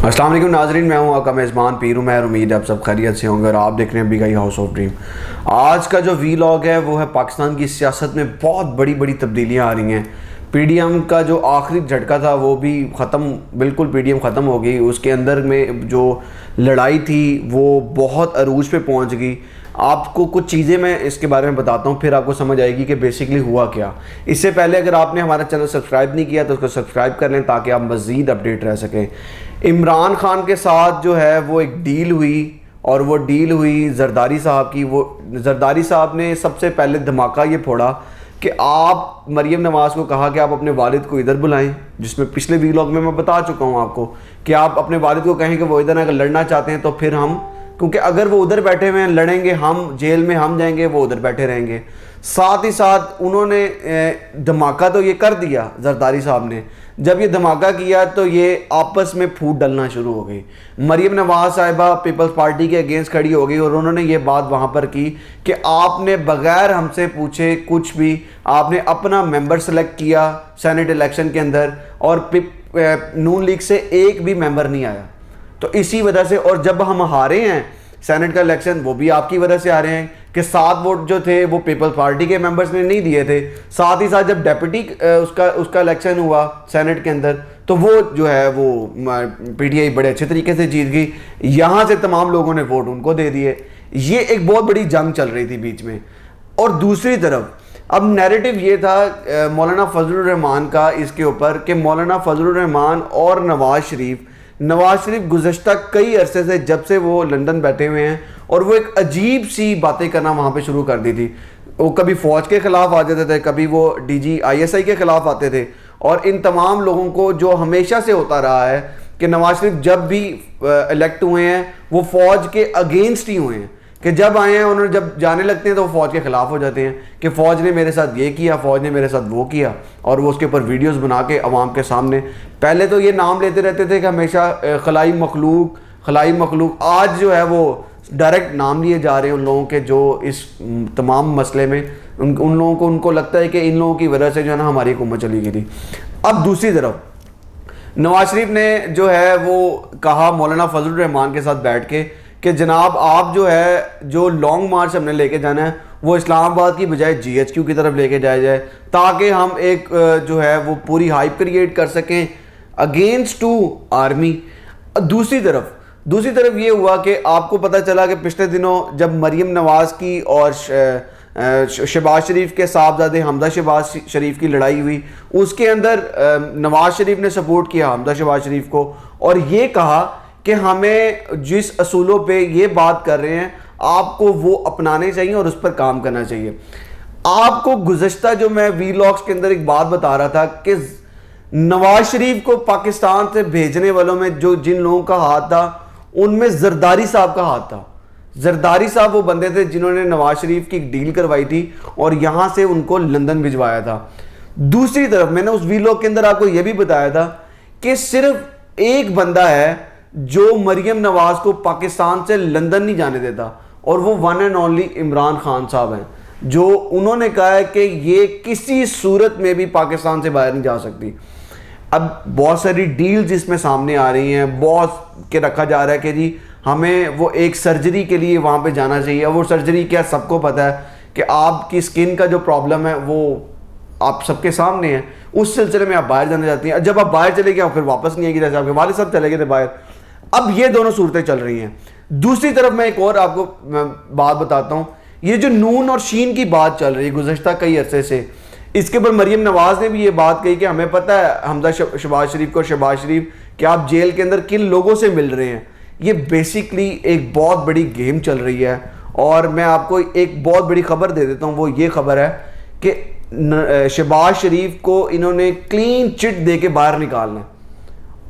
अस्सलाम वालेकुम नाजरीन, मैं हूं आपका मेज़बान पीर उमैर। उम्मीद है आप सब खैरियत से होंगे और आप देख रहे हैं बिगाई हाउस ऑफ ड्रीम। आज का जो वीलॉग है वो है पाकिस्तान की सियासत में बहुत बड़ी बड़ी तब्दीलियां आ रही हैं। पीडीएम का जो आखिरी झटका था वो भी ख़त्म, बिल्कुल पीडीएम ख़त्म हो गई। उसके अंदर में जो लड़ाई थी वो बहुत अरूज पे पहुंच गई। आपको कुछ चीज़ें मैं इसके बारे में बताता हूँ, फिर आपको समझ आएगी कि बेसिकली हुआ क्या। इससे पहले अगर आपने हमारा चैनल सब्सक्राइब नहीं किया तो उसको सब्सक्राइब कर लें ताकि आप मज़ीद अपडेट रह सकें। इमरान खान के साथ जो है वो एक डील हुई और वो डील हुई जरदारी साहब की। वो जरदारी साहब ने सबसे पहले धमाका ये फोड़ा कि आप मरीम नवाज़ को कहा कि आप अपने वालिद को इधर बुलाएं, जिसमें पिछले वीलॉग में मैं बता चुका हूँ आपको कि आप अपने वालिद को कहें कि वो इधर अगर लड़ना चाहते हैं तो फिर हम, क्योंकि अगर वो उधर बैठे हुए हैं लड़ेंगे, हम जेल में हम जाएंगे, वो उधर बैठे रहेंगे। साथ ही साथ उन्होंने धमाका तो ये कर दिया जरदारी साहब ने। जब ये धमाका किया तो ये आपस में फूट डलना शुरू हो गई। मरीम नवाज साहिबा पीपल्स पार्टी के अगेंस्ट खड़ी हो गई और उन्होंने ये बात वहाँ पर की कि आपने बगैर हमसे पूछे कुछ भी आपने अपना मेंबर सेलेक्ट किया सेनेट इलेक्शन के अंदर और नून लीग से एक भी मेंबर नहीं आया। तो इसी वजह से, और जब हम हारे हैं सेनेट का इलेक्शन वो भी आपकी वजह से आ रहे हैं कि 7 वोट जो थे वो पीपल्स पार्टी के मेंबर्स ने नहीं दिए थे। साथ ही साथ जब डेप्यूटी उसका इलेक्शन हुआ सेनेट के अंदर तो वो जो है वो पीटीआई बड़े अच्छे तरीके से जीत गई। यहाँ से तमाम लोगों ने वोट उनको दे दिए। ये एक बहुत बड़ी जंग चल रही थी बीच में। और दूसरी तरफ अब नैरेटिव ये था मौलाना फजलुर रहमान का इसके ऊपर कि मौलाना फजलुर रहमान और नवाज शरीफ गुज़श्ता कई अरसे से, जब से वो लंदन बैठे हुए हैं, और वो एक अजीब सी बातें करना वहाँ पे शुरू कर दी थी। वो कभी फ़ौज के ख़िलाफ़ आ जाते थे, कभी वो डीजी आईएसआई के ख़िलाफ़ आते थे। और इन तमाम लोगों को जो हमेशा से होता रहा है कि नवाज शरीफ जब भी इलेक्ट हुए हैं वो फ़ौज के अगेंस्ट ही हुए हैं, कि जब आए हैं उन्होंने जब जाने लगते हैं तो वो फ़ौज के ख़िलाफ़ हो जाते हैं कि फ़ौज ने मेरे साथ ये किया, फ़ौज ने मेरे साथ वो किया, और वो उसके ऊपर वीडियोस बना के अवाम के सामने पहले तो ये नाम लेते रहते थे कि हमेशा खलाई मखलूक। आज जो है वो डायरेक्ट नाम लिए जा रहे हैं उन लोगों के जो इस तमाम मसले में उन लोगों को, उनको लगता है कि इन लोगों की वजह से जो है ना हमारी हुकूमत चली गई थी। अब दूसरी तरफ नवाज शरीफ ने जो है वो कहा मौलाना फजलुर रहमान के साथ बैठ के कि जनाब आप जो है जो लॉन्ग मार्च हमने लेके जाना है वो इस्लामाबाद की बजाय जीएचक्यू की तरफ लेके जाया जाए ताकि हम एक जो है वो पूरी हाइप क्रिएट कर सकें अगेंस्ट टू आर्मी। दूसरी तरफ ये हुआ कि आपको पता चला कि पिछले दिनों जब मरीम नवाज की और शहबाज शरीफ के साहबजादे हमजा शहबाज शरीफ की लड़ाई हुई, उसके अंदर नवाज शरीफ ने सपोर्ट किया हमजा शहबाज शरीफ को और ये कहा कि हमें जिस असूलों पे ये बात कर रहे हैं आपको वो अपनाने चाहिए और उस पर काम करना चाहिए। आपको गुज़श्ता जो मैं वीलॉग्स के अंदर एक बात बता रहा था कि नवाज शरीफ को पाकिस्तान से भेजने वालों में जो जिन लोगों का हाथ था उनमें जरदारी साहब का हाथ था। जरदारी साहब वो बंदे थे जिन्होंने नवाज शरीफ की डील करवाई थी और यहां से उनको लंदन भिजवाया था। दूसरी तरफ मैंने उस वीलॉग के अंदर आपको यह भी बताया था कि सिर्फ एक बंदा है जो मरीम नवाज को पाकिस्तान से लंदन नहीं जाने देता और वो one and only Imran Khan साहब हैं, जो उन्होंने कहा है कि ये किसी सूरत में भी पाकिस्तान से बाहर नहीं जा सकती। अब बहुत सारी डील्स इसमें सामने आ रही हैं, बहुत के रखा जा रहा है कि जी हमें वो एक सर्जरी के लिए वहाँ पे जाना चाहिए। वो सर्जरी क्या, सबको पता है कि आपकी स्किन का जो प्रॉब्लम है वो आप सबके सामने है। उस सिलसिले में आप बाहर जाना चाहती हैं, जब आप बाहर चले गए फिर वापस नहीं आएगी, जैसे आपके वालिद साहब चले गए थे बाहर। अब ये दोनों सूरतें चल रही हैं। दूसरी तरफ मैं एक और आपको बात बताता हूँ, ये जो नून और शीन की बात चल रही है गुज़श्ता कई अरसे से, इसके ऊपर मरीम नवाज ने भी ये बात कही कि हमें पता है हमजा शहबाज शरीफ कि आप जेल के अंदर किन लोगों से मिल रहे हैं। ये बेसिकली एक बहुत बड़ी गेम चल रही है और मैं आपको एक बहुत बड़ी खबर दे देता हूँ। वो ये खबर है कि शहबाज शरीफ को इन्होंने क्लीन चिट दे के बाहर निकालना है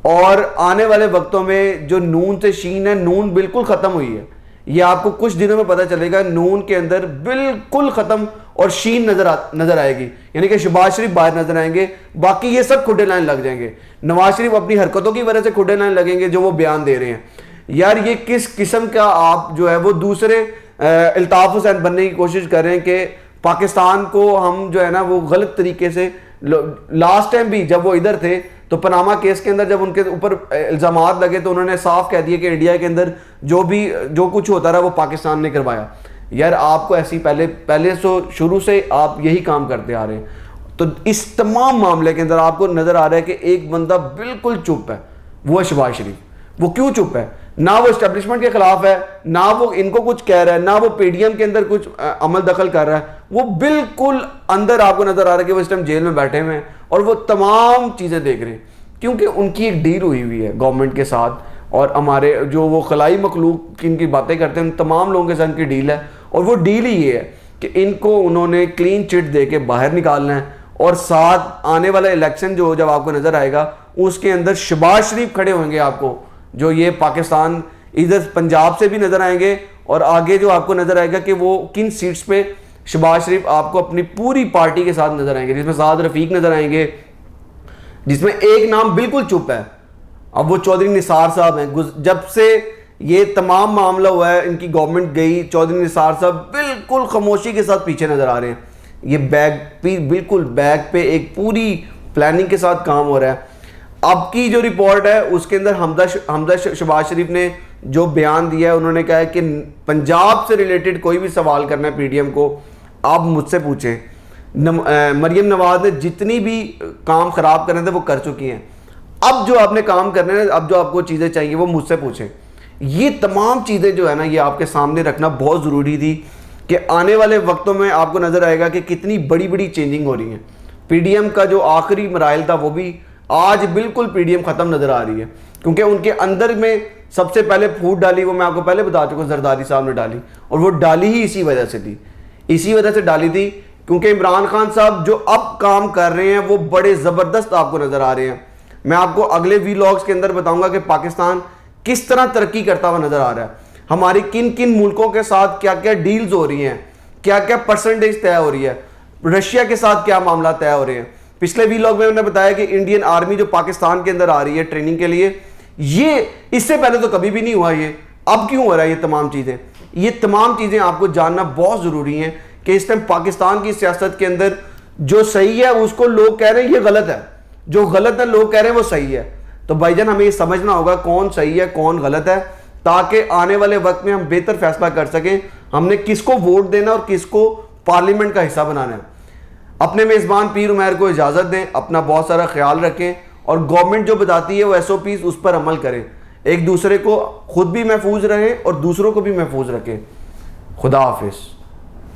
और आने वाले वक्तों में जो नून से शीन है, नून बिल्कुल ख़त्म हुई है। ये आपको कुछ दिनों में पता चलेगा, नून के अंदर बिल्कुल ख़त्म और शीन नज़र आएगी, यानी कि शहबाज शरीफ बाहर नजर आएंगे, बाकी ये सब खुडे लाइन लग जाएंगे। नवाज शरीफ अपनी हरकतों की वजह से खुडे लाइन लगेंगे जो वो बयान दे रहे हैं। यार ये किस किस्म का आप जो है वो दूसरे अल्ताफ हुसैन बनने की कोशिश कर रहे हैं कि पाकिस्तान को हम जो है ना वो गलत तरीके से, लास्ट टाइम भी जब वो इधर थे तो पनामा केस के अंदर जब उनके ऊपर इल्ज़ामात लगे तो उन्होंने साफ कह दिया कि इंडिया के अंदर जो कुछ होता रहा वो पाकिस्तान ने करवाया। यार आपको ऐसी पहले तो शुरू से आप यही काम करते आ रहे हैं। तो इस तमाम मामले के अंदर आपको नज़र आ रहा है कि एक बंदा बिल्कुल चुप है, वो है शहबाज शरीफ। वो क्यों चुप है? ना वो इस्टेब्लिशमेंट के खिलाफ है, ना वो इनको कुछ कह रहा है, ना वो पीडीएम के अंदर कुछ अमल दखल कर रहा है। वो बिल्कुल अंदर आपको नजर आ रहा है कि वो इस टाइम जेल में बैठे हुए हैं और वो तमाम चीज़ें देख रहे हैं, क्योंकि उनकी एक डील हुई हुई है गवर्नमेंट के साथ। और हमारे जो वो खलाई मखलूक जिनकी बातें करते हैं उन तमाम लोगों के साथ इनकी डील है, और वो डील ही ये है कि इनको उन्होंने क्लीन चिट दे के बाहर निकालना है। और साथ आने वाला इलेक्शन जो जब आपको नजर आएगा उसके अंदर शहबाज शरीफ खड़े होंगे आपको, जो ये पाकिस्तान इधर पंजाब से भी नजर आएंगे, और आगे जो आपको नजर आएगा कि वो किन सीट्स पे शहबाज शरीफ आपको अपनी पूरी पार्टी के साथ नजर आएंगे, जिसमें साद रफीक नजर आएंगे, जिसमें एक नाम बिल्कुल चुप है, अब वो चौधरी निसार साहब हैं। जब से ये तमाम मामला हुआ है, इनकी गवर्नमेंट गई, चौधरी निसार साहब बिल्कुल खामोशी के साथ पीछे नजर आ रहे हैं। ये बिल्कुल बैग पे एक पूरी प्लानिंग के साथ काम हो रहा है। अब की जो रिपोर्ट है उसके अंदर हमदा शहबाज शरीफ ने जो बयान दिया है, उन्होंने कहा है कि पंजाब से रिलेटेड कोई भी सवाल करना है पीडीएम को, आप मुझसे पूछें। मरियम नवाज ने जितनी भी काम खराब करने थे वो कर चुकी हैं, अब जो आपने काम करने हैं, अब जो आपको चीज़ें चाहिए वो मुझसे पूछें। ये तमाम चीज़ें जो है ना, ये आपके सामने रखना बहुत ज़रूरी थी कि आने वाले वक्तों में आपको नज़र आएगा कि कितनी बड़ी बड़ी चेंजिंग हो रही है। पीडीएम का जो आखिरी मराइल था वो भी आज बिल्कुल पीडीएम ख़त्म नज़र आ रही है, क्योंकि उनके अंदर में सबसे पहले फूट डाली, वो मैं आपको पहले बता चुका हूँ, जरदारी साहब ने डाली, और वो डाली ही इसी वजह से थी, इसी वजह से डाली थी क्योंकि इमरान खान साहब जो अब काम कर रहे हैं वो बड़े ज़बरदस्त आपको नज़र आ रहे हैं। मैं आपको अगले वीलॉग्स के अंदर बताऊंगा कि पाकिस्तान किस तरह तरक्की करता हुआ नज़र आ रहा है, हमारी किन किन मुल्कों के साथ क्या क्या डील्स हो रही हैं, क्या क्या परसेंटेज तय हो रही है, रशिया के साथ क्या मामला तय हो रहे हैं। पिछले वीलॉग में मैंने बताया कि इंडियन आर्मी जो पाकिस्तान के अंदर आ रही है ट्रेनिंग के लिए, ये इससे पहले तो कभी भी नहीं हुआ, ये अब क्यों हो रहा है। ये तमाम चीज़ें आपको जानना बहुत ज़रूरी है कि इस टाइम पाकिस्तान की सियासत के अंदर जो सही है उसको लोग कह रहे हैं ये गलत है, जो गलत है लोग कह रहे हैं वो सही है। तो भाईजान हमें ये समझना होगा कौन सही है कौन गलत है, ताकि आने वाले वक्त में हम बेहतर फैसला कर सकें हमने किसको वोट देना और किसको पार्लियामेंट का हिस्सा बनाना है। अपने मेज़बान पीर उमैर को इजाज़त दें, अपना बहुत सारा ख्याल रखें, और गवर्नमेंट जो बताती है वो SOPs उस पर अमल करें, एक दूसरे को खुद भी महफूज रहें और दूसरों को भी महफूज रखें। खुदा हाफिज़।